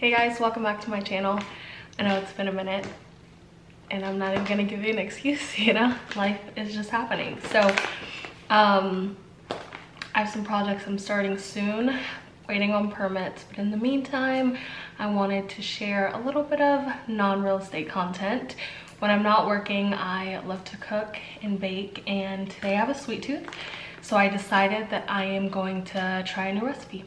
Hey guys, welcome back to my channel. I know it's been a minute and I'm not even gonna give you an excuse, you know? Life is just happening. So, I have some projects I'm starting soon, waiting on permits, but in the meantime, I wanted to share a little bit of non-real estate content. When I'm not working, I love to cook and bake, and today I have a sweet tooth, so I decided that I am going to try a new recipe.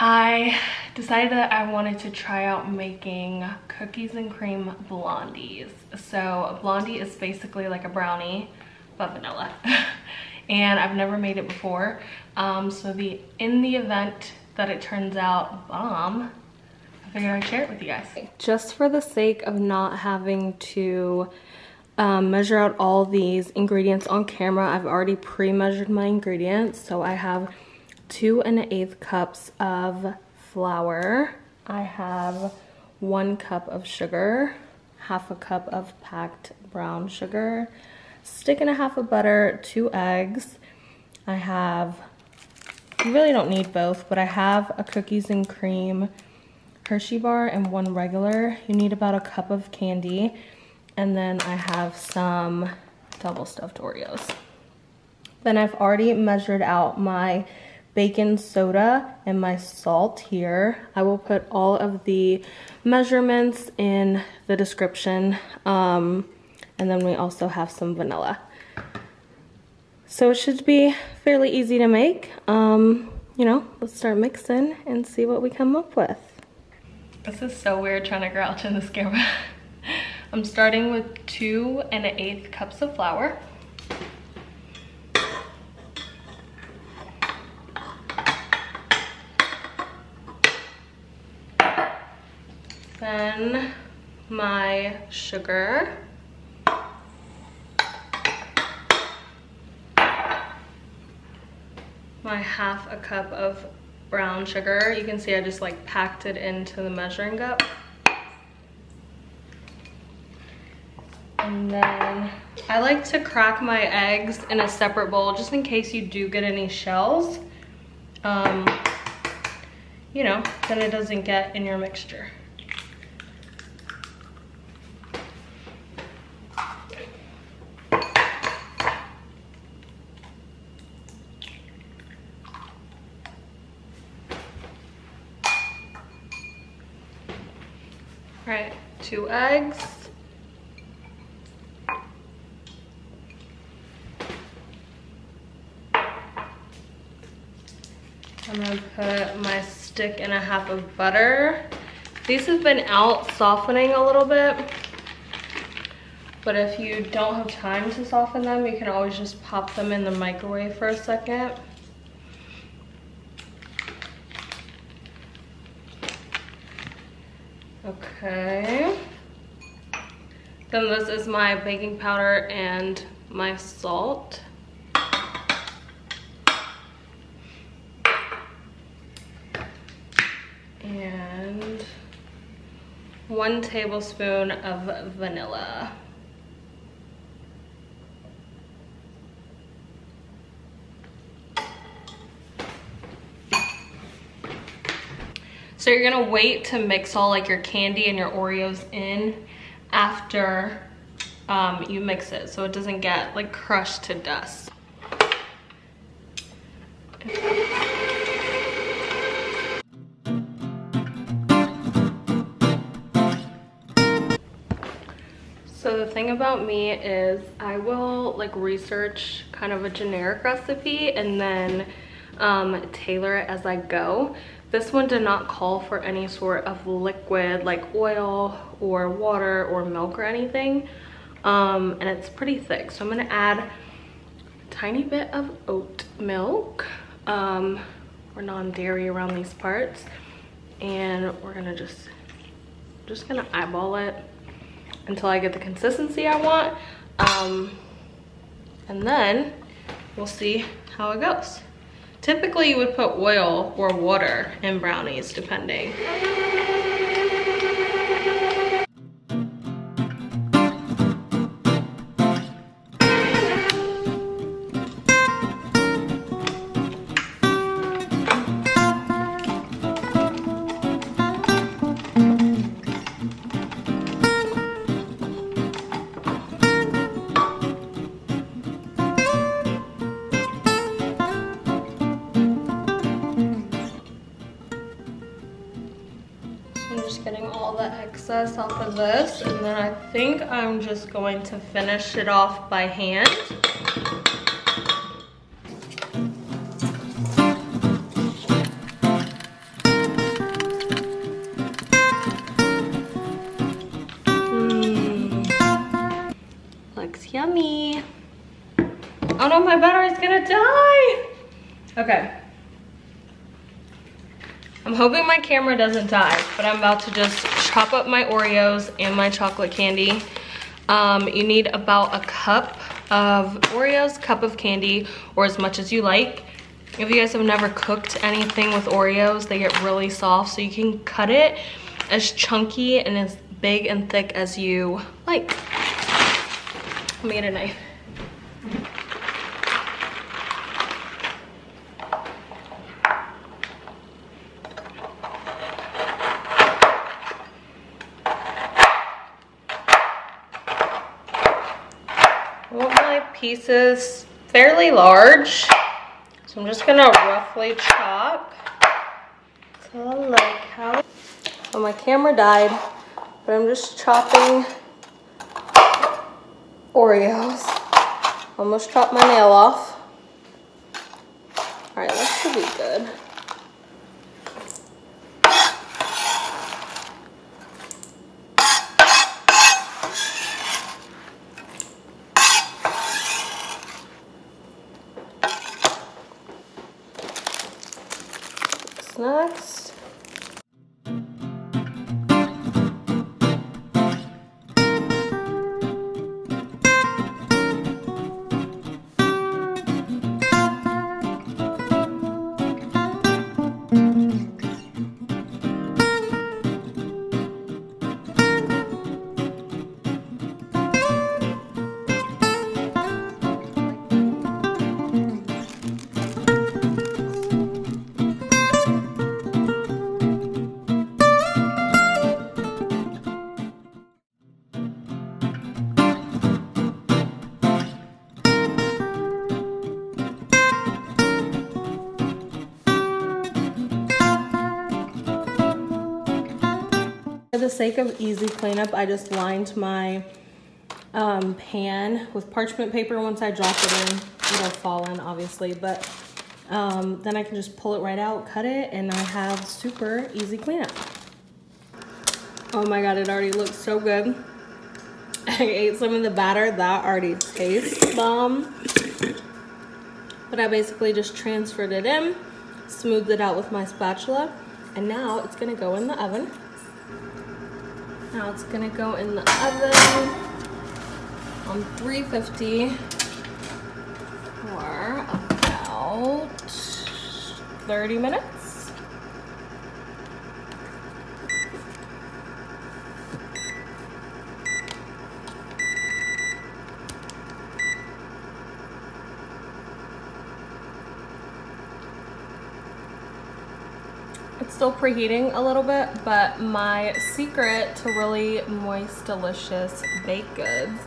I decided that I wanted to try out making cookies and cream blondies. So blondie is basically like a brownie, but vanilla. And I've never made it before. So in the event that it turns out bomb, I figured I'd share it with you guys. Just for the sake of not having to measure out all these ingredients on camera, I've already pre-measured my ingredients. So I have 2 1/8 cups of flour. I have 1 cup of sugar, 1/2 cup of packed brown sugar, 1.5 sticks of butter, 2 eggs. I have, you really don't need both, but I have a cookies and cream Hershey bar and 1 regular. You need about 1 cup of candy. And then I have some double stuffed Oreos. Then I've already measured out my baking soda and my salt here. I will put all of the measurements in the description. And then we also have some vanilla. So it should be fairly easy to make. You know, let's start mixing and see what we come up with. This is so weird trying to crouch in this camera. I'm starting with 2 1/8 cups of flour. Then my sugar. My 1/2 cup of brown sugar. You can see I just like packed it into the measuring cup. And then I like to crack my eggs in a separate bowl just in case you do get any shells. You know, then it doesn't get in your mixture. All right, 2 eggs. I'm gonna put my 1.5 sticks of butter. These have been out softening a little bit, but if you don't have time to soften them, you can always just pop them in the microwave for a second. Okay. Then this is my baking powder and my salt. And 1 tablespoon of vanilla. So you're gonna wait to mix all like your candy and your Oreos in after you mix it, so it doesn't get like crushed to dust. So the thing about me is I will like research kind of a generic recipe and then tailor it as I go. This one did not call for any sort of liquid like oil or water or milk or anything. And it's pretty thick. So I'm gonna add a tiny bit of oat milk. We're non-dairy around these parts. And we're gonna just gonna eyeball it until I get the consistency I want. And then we'll see how it goes. Typically you would put oil or water in brownies, depending. I'm just getting all the excess off of this, and then I think I'm just going to finish it off by hand. Looks yummy. Oh no, my battery's gonna die. Okay. I'm hoping my camera doesn't die, but I'm about to just chop up my Oreos and my chocolate candy. You need about a cup of Oreos, cup of candy, or as much as you like. If you guys have never cooked anything with Oreos, they get really soft, so you can cut it as chunky and as big and thick as you like. Let me get a knife. I want my pieces fairly large, so I'm just gonna roughly chop. So I like how. Oh, my camera died, but I'm just chopping Oreos. Almost chopped my nail off. All right, that should be good. What's next? For the sake of easy cleanup, I just lined my pan with parchment paper. Once I drop it in, it'll fall in obviously, but then I can just pull it right out, cut it, and I have super easy cleanup. Oh my God, it already looks so good. I ate some of the batter, that already tastes bomb. But I basically just transferred it in, smoothed it out with my spatula, and now it's gonna go in the oven. Now it's gonna go in the oven on 350 for about 30 minutes. It's still preheating a little bit, but my secret to really moist, delicious baked goods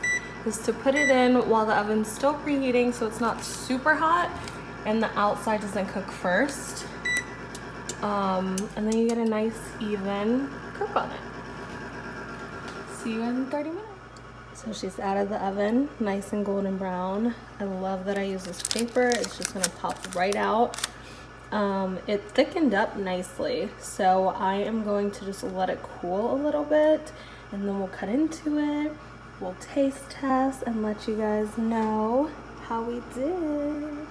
is to put it in while the oven's still preheating so it's not super hot and the outside doesn't cook first. And then you get a nice even cook on it. See you in 30 minutes. So she's out of the oven, nice and golden brown. I love that I use this paper. It's just gonna pop right out. It thickened up nicely, so I am going to just let it cool a little bit, and then we'll cut into it. We'll taste test and let you guys know how we did.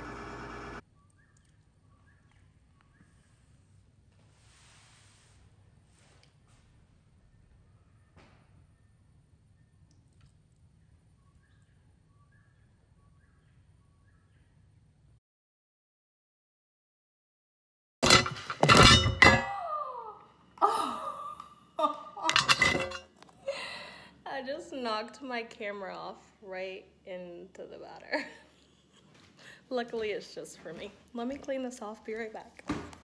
I just knocked my camera off right into the batter. Luckily, it's just for me. Let me clean this off, be right back.